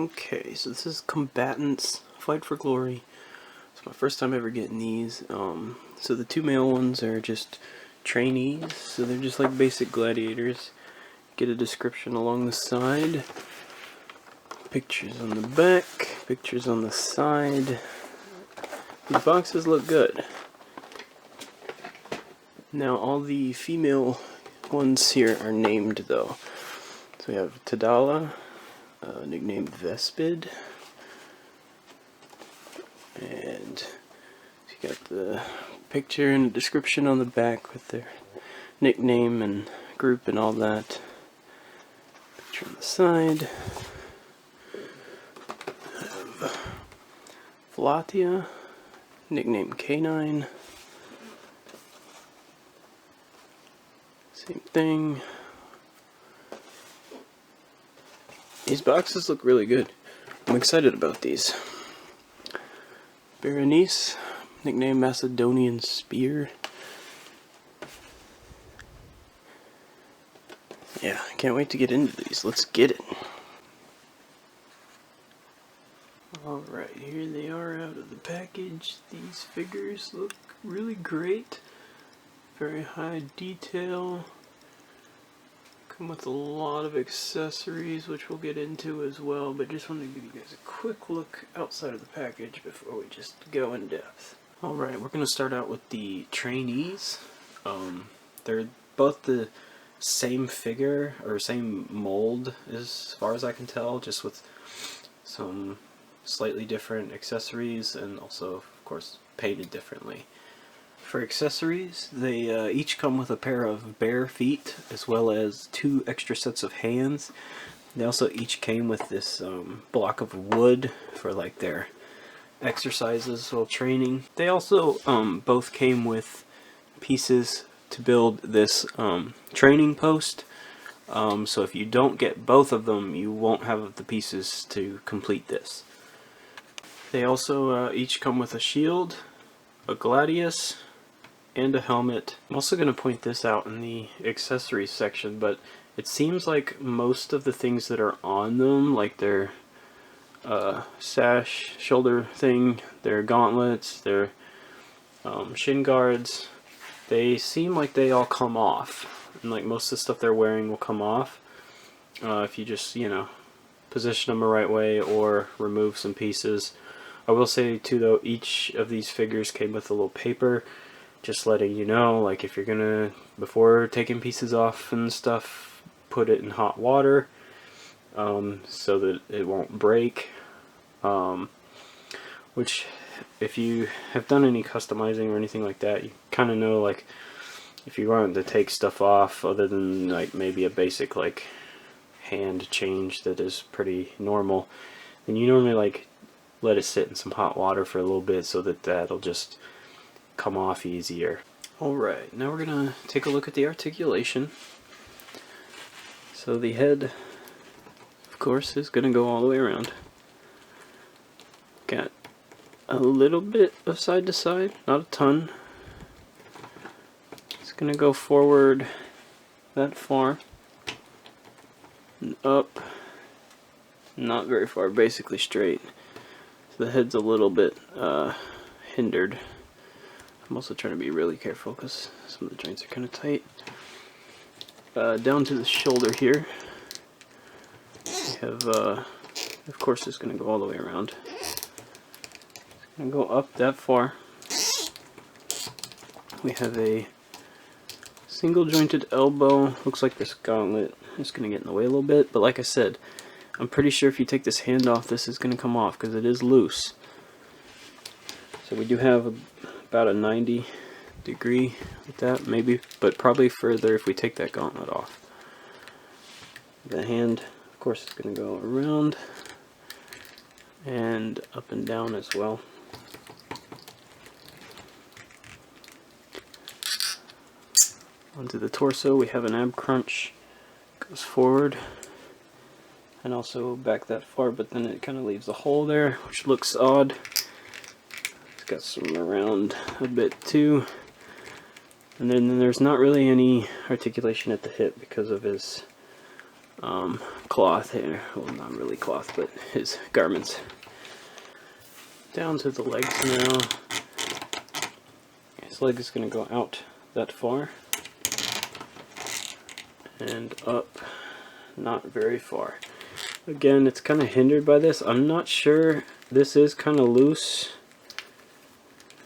Okay, so this is Combatants, Fight for Glory. It's my first time ever getting these. So the two male ones are just trainees, so they're just like basic gladiators. Get a description along the side. Pictures on the back, pictures on the side. These boxes look good. Now all the female ones here are named though. So we have Tadala, nicknamed Vespid, and you got the picture and a description on the back with their nickname and group and all that. Picture on the side. I have Vlatia, nicknamed Canine. Same thing. These boxes look really good. I'm excited about these. Berenice, nicknamed Macedonian Spear. Yeah, I can't wait to get into these. Let's get it. Alright, here they are out of the package. These figures look really great. Very high detail. Come with a lot of accessories, which we'll get into as well, but just wanted to give you guys a quick look outside of the package before we just go in depth. Alright, we're going to start out with the trainees. They're both the same figure, or same mold as far as I can tell, just with some slightly different accessories and also, of course, painted differently. For accessories, they each come with a pair of bare feet as well as 2 extra sets of hands. They also each came with this block of wood for like their exercises while training. They also both came with pieces to build this training post. So if you don't get both of them, you won't have the pieces to complete this. They also each come with a shield, a gladius, and a helmet. I'm also going to point this out in the accessories section, but it seems like most of the things that are on them, like their sash, shoulder thing, their gauntlets, their shin guards, they seem like they all come off. And like most of the stuff they're wearing will come off if you just, you know, position them the right way or remove some pieces. I will say too though, each of these figures came with a little paper just letting you know, like if you're gonna, before taking pieces off and stuff, put it in hot water so that it won't break. Which, if you have done any customizing or anything like that, you kind of know, like if you want to take stuff off other than like maybe a basic like hand change that is pretty normal, then you normally like let it sit in some hot water for a little bit so that that'll just come off easier. Alright, now we're going to take a look at the articulation. So the head, of course, is going to go all the way around. Got a little bit of side to side, not a ton. It's going to go forward that far, and up, not very far, basically straight. So the head's a little bit hindered. I'm also trying to be really careful because some of the joints are kind of tight. Down to the shoulder here, we have, of course, it's going to go all the way around. It's going to go up that far. We have a single jointed elbow. Looks like this gauntlet is going to get in the way a little bit, but like I said, I'm pretty sure if you take this hand off, this is going to come off because it is loose. So we do have about a 90-degree with that, maybe, but probably further if we take that gauntlet off. The hand, of course, is going to go around and up and down as well. Onto the torso, we have an ab crunch. Goes forward and also back that far, but then it kind of leaves a hole there, which looks odd. Got some around a bit too, and then there's not really any articulation at the hip because of his cloth here. Well, not really cloth, but his garments. Down to the legs now. His leg is going to go out that far. And up not very far. Again, it's kind of hindered by this. I'm not sure. This is kind of loose.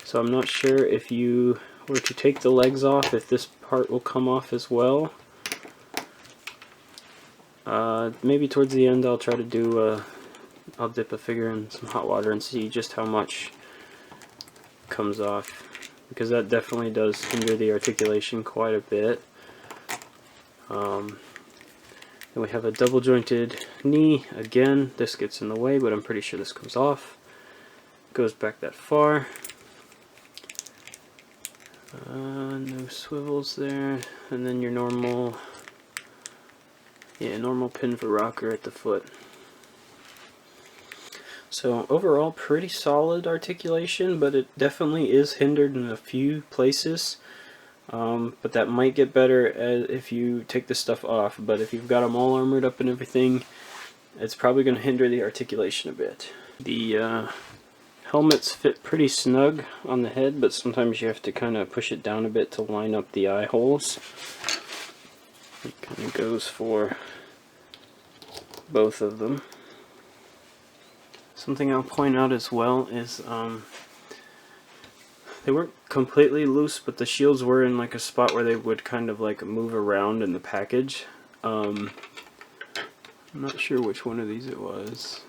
So I'm not sure if you were to take the legs off, if this part will come off as well. Maybe towards the end I'll try to do I'll dip a figure in some hot water and see just how much comes off, because that definitely does hinder the articulation quite a bit. Then we have a double jointed knee. Again, this gets in the way, but I'm pretty sure this comes off. Goes back that far. No swivels there, and then your normal pin for rocker at the foot. So overall, pretty solid articulation, but it definitely is hindered in a few places. But that might get better if you take this stuff off. But if you've got them all armored up and everything, it's probably going to hinder the articulation a bit. The helmets fit pretty snug on the head, but sometimes you have to kind of push it down a bit to line up the eye holes. It kind of goes for both of them. Something I'll point out as well is they weren't completely loose, but the shields were in like a spot where they would kind of like move around in the package. I'm not sure which one of these it was,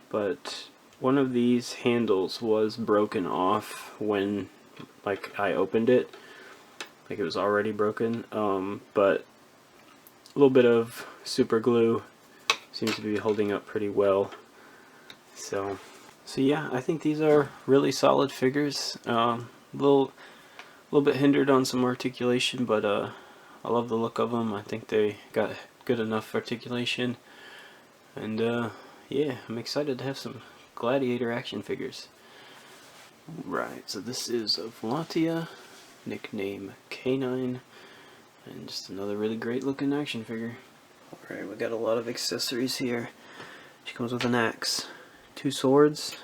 but one of these handles was broken off when like I opened it. Like it was already broken, but a little bit of super glue seems to be holding up pretty well. So yeah, I think these are really solid figures. Little bit hindered on some articulation, but I love the look of them. I think they got good enough articulation, and yeah, I'm excited to have some Gladiator action figures. Right, so this is Vlatia, nickname K9, and just another really great looking action figure. Alright, we got a lot of accessories here. She comes with an axe, 2 swords,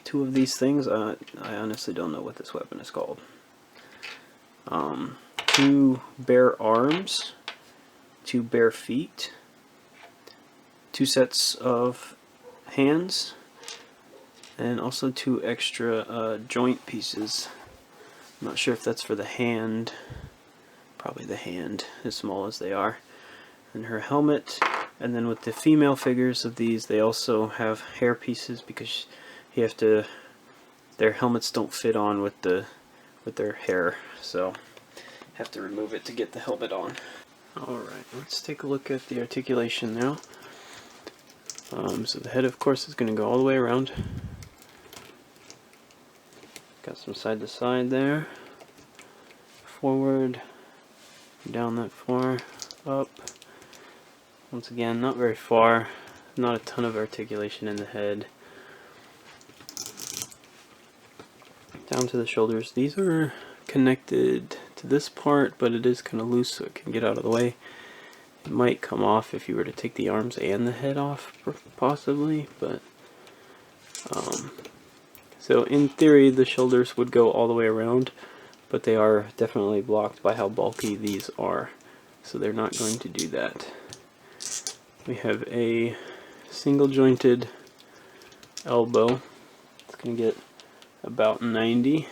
2 of these things. I honestly don't know what this weapon is called. 2 bare arms, 2 bare feet, 2 sets of hands, and also 2 extra joint pieces. I'm not sure if that's for the hand. Probably the hand, as small as they are. And her helmet. And then with the female figures of these, they also have hair pieces, because you have to, their helmets don't fit on with their hair, so have to remove it to get the helmet on. Alright, let's take a look at the articulation now. So the head, of course, is going to go all the way around. Got some side to side there. Forward, down that far, up. Once again, not very far, not a ton of articulation in the head. Down to the shoulders. These are connected to this part, but it is kind of loose, so it can get out of the way. It might come off if you were to take the arms and the head off, possibly, but so in theory the shoulders would go all the way around, but they are definitely blocked by how bulky these are, so they're not going to do that. We have a single jointed elbow. It's going to get about 90.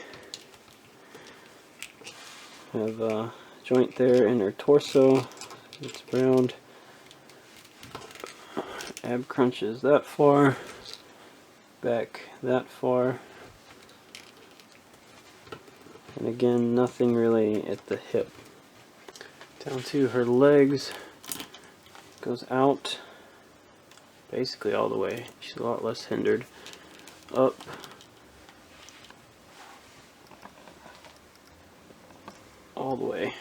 We have a joint there in her torso. It's round. Ab crunches that far. Back that far. And again, nothing really at the hip. Down to her legs. Goes out basically all the way. She's a lot less hindered. Up. All the way.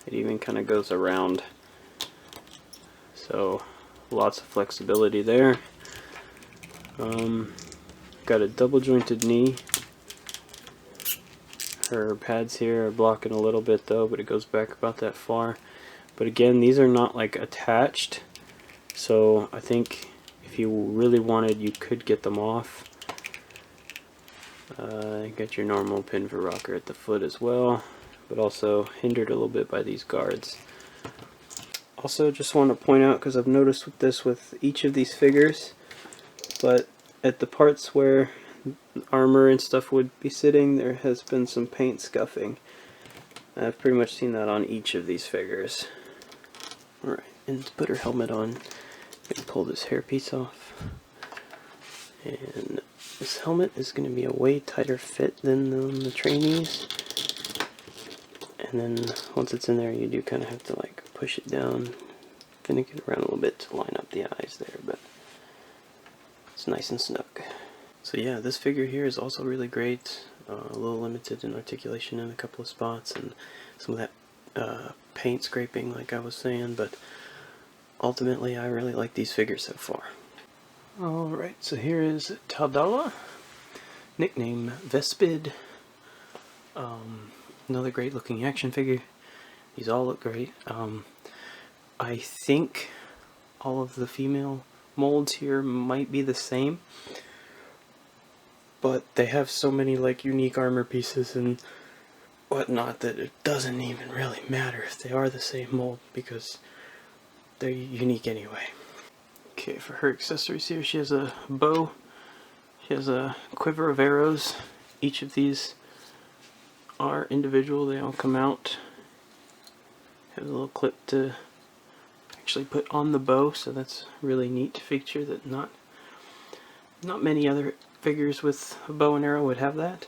It even kind of goes around. So lots of flexibility there. Got a double jointed knee. Her pads here are blocking a little bit though, but it goes back about that far. But again, these are not like attached, so I think if you really wanted, you could get them off. Got your normal pin for rocker at the foot as well, but also hindered a little bit by these guards. Also, just want to point out, because I've noticed with each of these figures, but at the parts where armor and stuff would be sitting, there has been some paint scuffing. I've pretty much seen that on each of these figures. Alright, and to put her helmet on, I'm going to pull this hairpiece off. And this helmet is going to be a way tighter fit than the trainees. And then once it's in there, you do kind of have to like push it down, finick it around a little bit to line up the eyes there, but it's nice and snug. So yeah, this figure here is also really great. A little limited in articulation in a couple of spots and some of that paint scraping like I was saying, but ultimately I really like these figures so far. Alright, so here is Taldala, nickname Vespid. Another great looking action figure. These all look great. I think all of the female molds here might be the same, but they have so many like unique armor pieces and whatnot that it doesn't even really matter if they are the same mold because they're unique anyway. Okay, for her accessories here, she has a bow, she has a quiver of arrows. Each of these are individual, they all come out. Has a little clip to actually put on the bow, so that's a really neat feature that not many other figures with a bow and arrow would have that.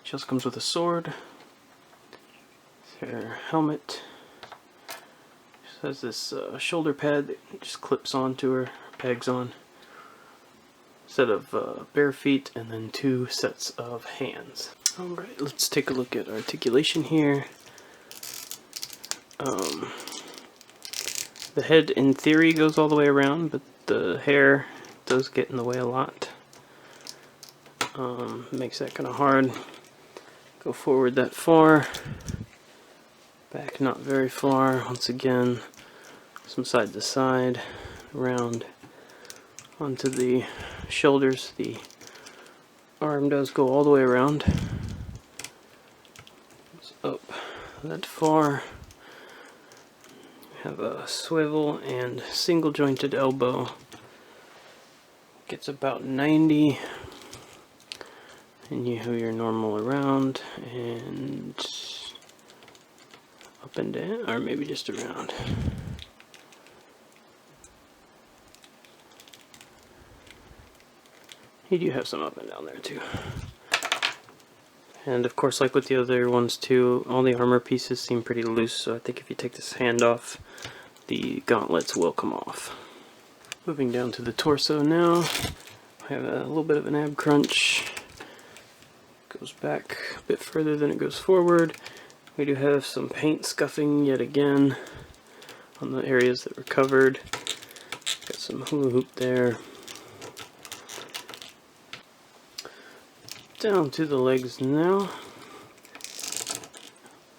She also comes with a sword, her helmet. She has this shoulder pad that just clips onto her, pegs on. Set of bare feet and then 2 sets of hands. Alright, let's take a look at articulation here. The head in theory goes all the way around, but the hair does get in the way a lot. Makes that kind of hard. Go forward that far, back not very far. Once again, some side to side, around onto the shoulders. The arm does go all the way around. It's up that far. Have a swivel and single jointed elbow. Gets about 90. And you have your normal around and up and down, or maybe just around. You do have some up and down there too. And of course, like with the other ones too, all the armor pieces seem pretty loose, so I think if you take this hand off, the gauntlets will come off. Moving down to the torso now, I have a little bit of an ab crunch. Goes back a bit further than it goes forward. We do have some paint scuffing yet again on the areas that were covered. Got some hula hoop there. Down to the legs now.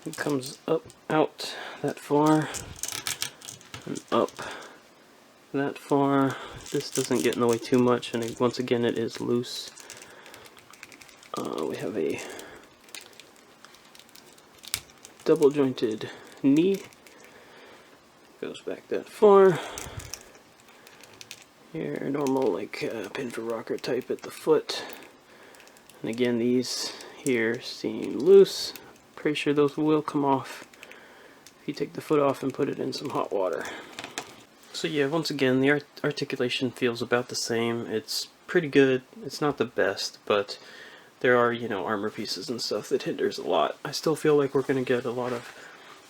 It comes up, out that far, and up that far. This doesn't get in the way too much, and once again it is loose. We have a double jointed knee. Goes back that far. Here, normal like pin for rocker type at the foot. And again, these here seem loose. Pretty sure those will come off if you take the foot off and put it in some hot water. So yeah, once again, the articulation feels about the same. It's pretty good. It's not the best, but there are, you know, armor pieces and stuff that hinders a lot. I still feel like we're going to get a lot of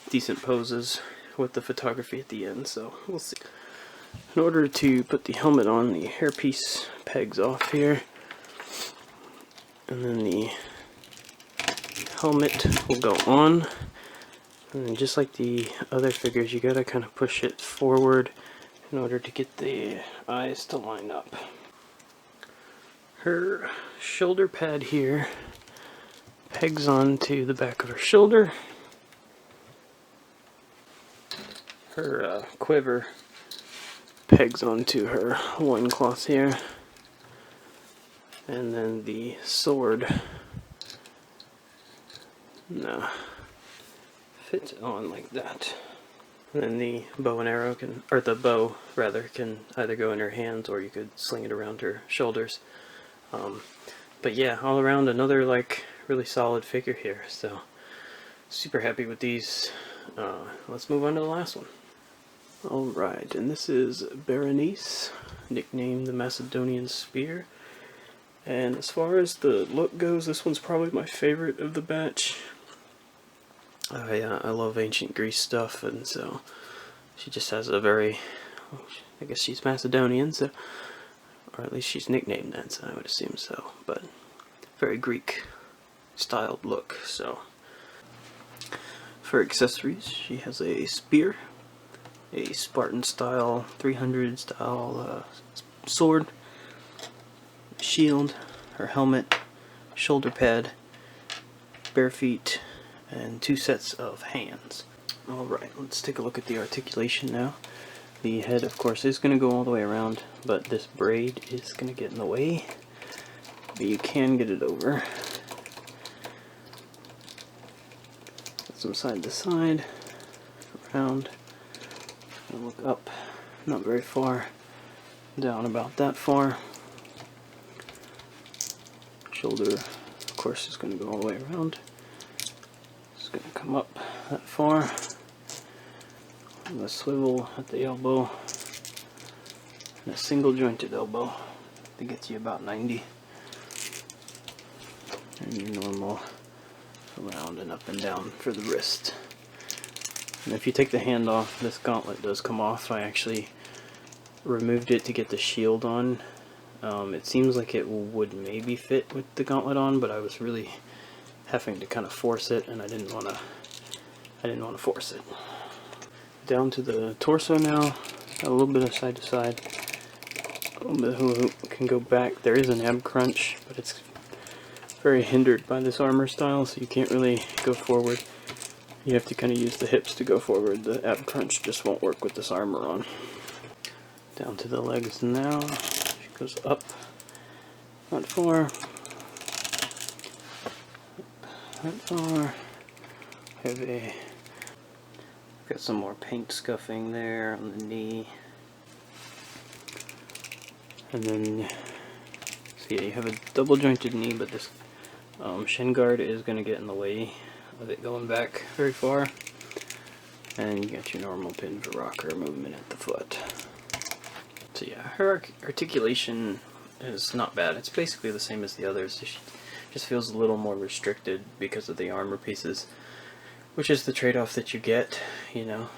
decent poses with the photography at the end, so we'll see. In order to put the helmet on, the hairpiece pegs off here. And then the helmet will go on. And then just like the other figures, you gotta kind of push it forward in order to get the eyes to line up. Her shoulder pad here pegs onto the back of her shoulder. Her quiver pegs onto her loincloth here, and then the sword fits on like that. And then the bow and arrow can, or the bow rather, can either go in her hands or you could sling it around her shoulders. But yeah, all around another like really solid figure here. So super happy with these. Let's move on to the last one. Alright, and this is Berenice, nicknamed the Macedonian Spear. And as far as the look goes, this one's probably my favorite of the batch. I love ancient Greece stuff, and so she just has a very, I guess she's Macedonian, so, or at least she's nicknamed that, so I would assume so, but very Greek styled look. So for accessories, she has a spear, a Spartan style 300 style sword, shield, her helmet, shoulder pad, bare feet, and 2 sets of hands. Alright, let's take a look at the articulation now. The head, of course, is going to go all the way around, but this braid is going to get in the way. But you can get it over. Put some side to side, around, and look up, not very far, down about that far. Shoulder, of course, is going to go all the way around. Going to come up that far, and a swivel at the elbow, and a single jointed elbow that gets you about 90, and your normal around and up and down for the wrist. And if you take the hand off, this gauntlet does come off. I actually removed it to get the shield on. It seems like it would maybe fit with the gauntlet on, but I was really having to kind of force it, and I didn't want to force it. Down to the torso now, a little bit of side to side, a little bit of hula hoop can go back. There is an ab crunch, but it's very hindered by this armor style, so you can't really go forward. You have to kind of use the hips to go forward. The ab crunch just won't work with this armor on. Down to the legs now, she goes up, not far. That far. Got some more paint scuffing there on the knee, and then so yeah, you have a double jointed knee, but this shin guard is going to get in the way of it going back very far, and you got your normal pin for rocker movement at the foot. So yeah, her articulation is not bad. It's basically the same as the others. She just feels a little more restricted because of the armor pieces, which is the trade-off that you get. You know,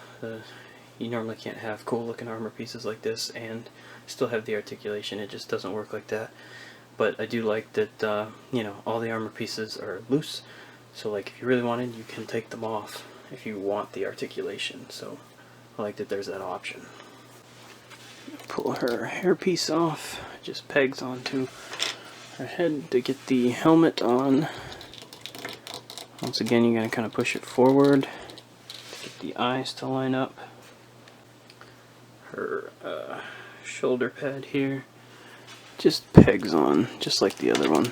you normally can't have cool looking armor pieces like this and still have the articulation. It just doesn't work like that. But I do like that, you know, all the armor pieces are loose, so like if you really wanted, you can take them off if you want the articulation. So I like that there's that option. Pull her hairpiece off, just pegs onto her head to get the helmet on. Once again, you're going to kind of push it forward to get the eyes to line up. Her shoulder pad here just pegs on, just like the other one.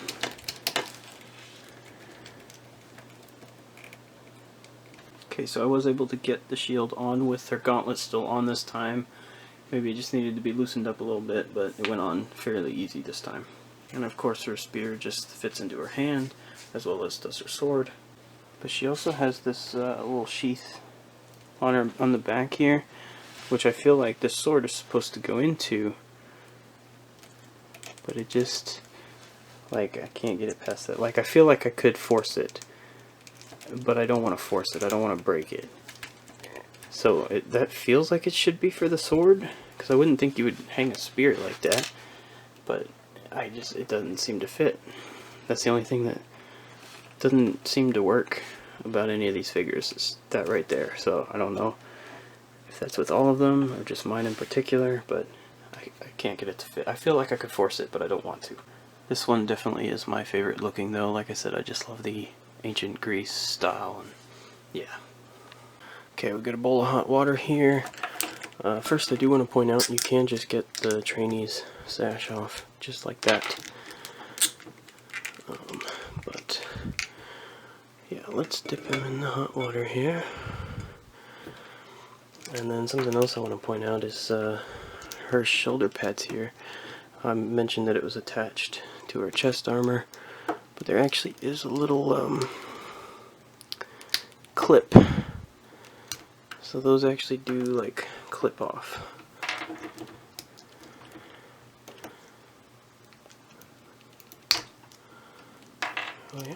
Okay, so I was able to get the shield on with her gauntlet still on this time. Maybe it just needed to be loosened up a little bit, but it went on fairly easy this time. And of course her spear just fits into her hand, as well as does her sword. But she also has this little sheath on the back here, which I feel like this sword is supposed to go into. But it just, like, I can't get it past that. Like, I feel like I could force it, but I don't want to force it. I don't want to break it. So that feels like it should be for the sword, because I wouldn't think you would hang a spear like that. But it doesn't seem to fit. That's the only thing that doesn't seem to work about any of these figures, is that right there. So I don't know if that's with all of them or just mine in particular, but I can't get it to fit. I feel like I could force it, but I don't want to. This one definitely is my favorite looking though. Like I said, I just love the ancient Greece style, and yeah. Okay, we've got a bowl of hot water here. First, I do want to point out you can just get the trainee's sash off just like that. But yeah, let's dip him in the hot water here. And then something else I want to point out is her shoulder pads here. I mentioned that it was attached to her chest armor, but there actually is a little clip. So those actually do like clip off. Oh yeah.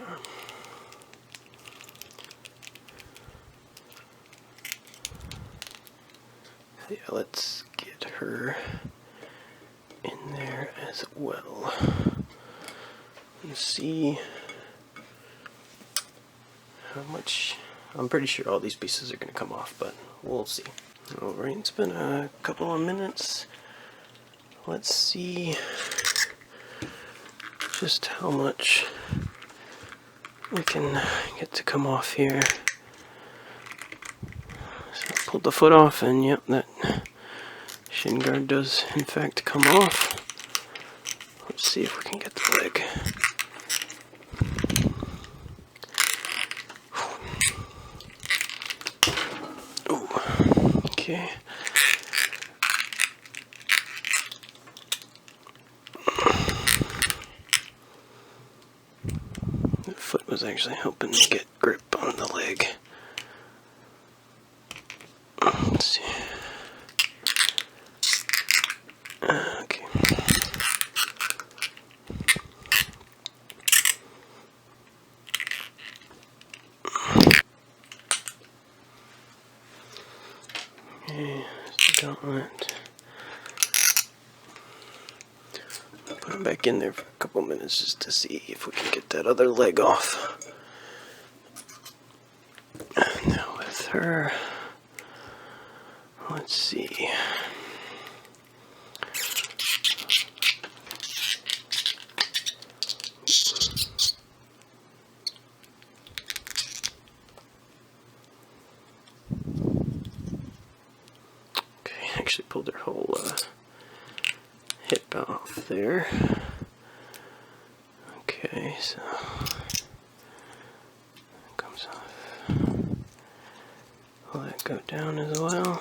Yeah, let's get her in there as well. And see how much. I'm pretty sure all these pieces are going to come off, but we'll see. Alright, it's been a couple of minutes. Let's see just how much we can get to come off here. So I pulled the foot off, and yep, that shin guard does in fact come off. Let's see if we can get the leg. Oh, okay. The foot was actually helping me get grip on the leg. Let's see. Okay. Okay, gauntlet. Put him back in there for a couple minutes just to see if we can get that other leg off. And now with her, let's see. Actually pulled her whole hip off there. Okay, so that comes off. Will that go down as well?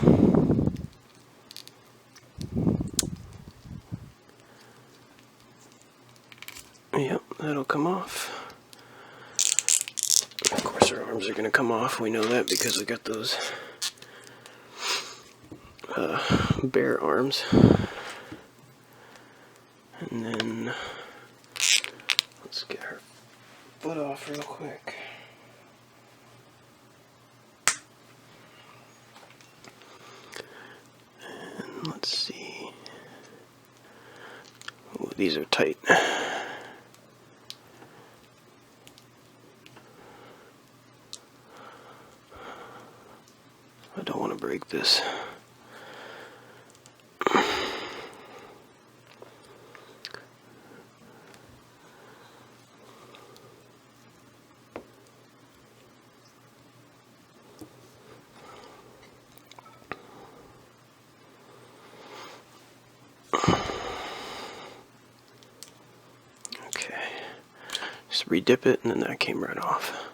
Yep, that'll come off. Of course her arms are going to come off. We know that because we got those bare arms. And then let's get her foot off real quick. And let's see. Oh, these are tight. I don't want to break this. Just redip it, and then that came right off.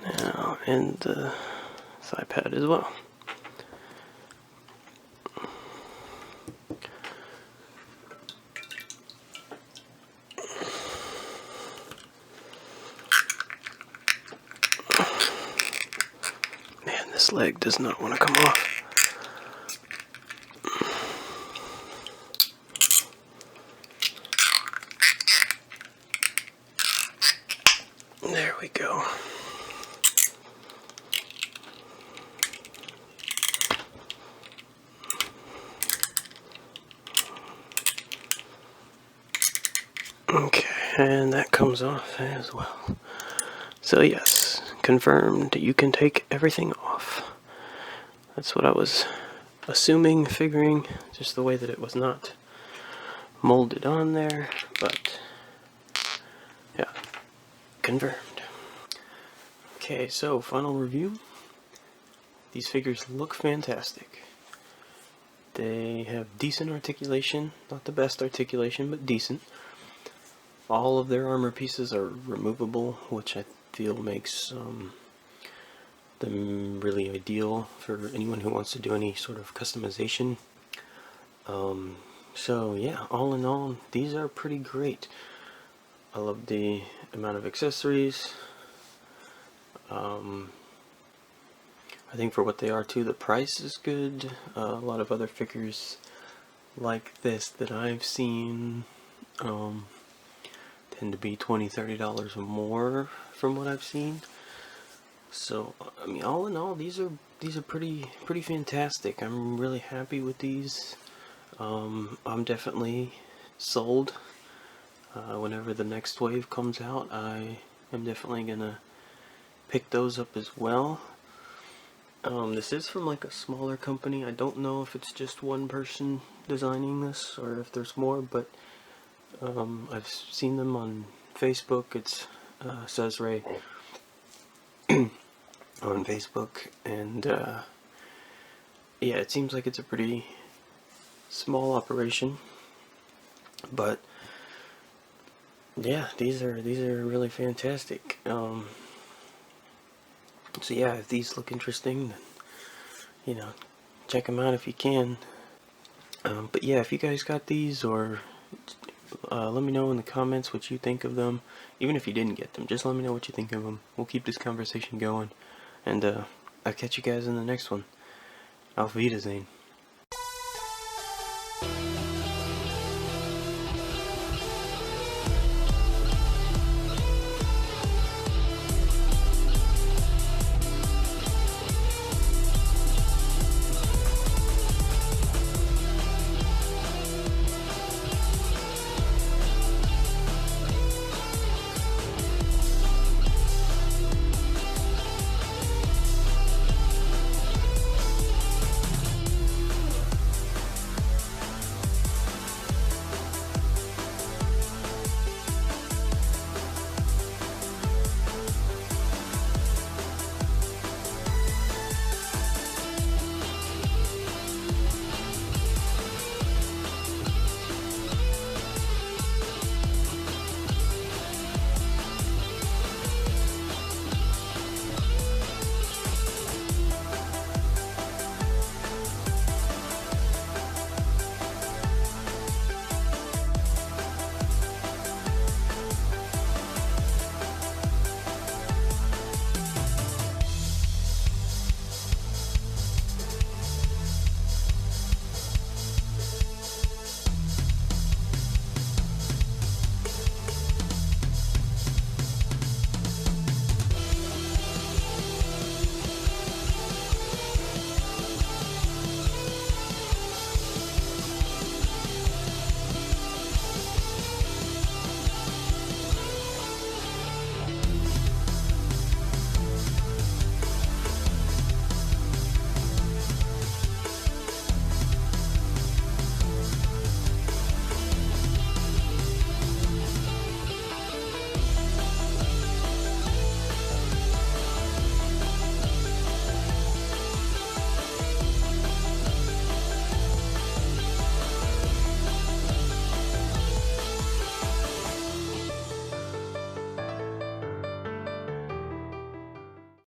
Now, and the thigh pad as well. Man, this leg does not want to come off. There we go. Okay, and that comes off as well. So yes, confirmed, you can take everything off. That's what I was assuming, figuring, just the way that it was not molded on there, but yeah, confirmed. Okay, so final review. these figures look fantastic. They have decent articulation, not the best articulation, but decent. All of their armor pieces are removable, which I feel makes them really ideal for anyone who wants to do any sort of customization. So yeah, all in all, these are pretty great. I love the amount of accessories. I think for what they are too, the price is good. A lot of other figures like this that I've seen tend to be $20–$30 more from what I've seen. So I mean, all in all, these are pretty fantastic. I'm really happy with these. I'm definitely sold. Whenever the next wave comes out, I am definitely gonna pick those up as well. This is from like a smaller company. I don't know if it's just one person designing this or if there's more, but I've seen them on Facebook. It's says Ray on Facebook, and yeah, it seems like it's a pretty small operation, but yeah, these are really fantastic. So yeah, if these look interesting, then, you know, check them out if you can. But yeah, if you guys got these, or let me know in the comments what you think of them. Even if you didn't get them, just let me know what you think of them. We'll keep this conversation going, and I'll catch you guys in the next one. Auf Wiedersehen.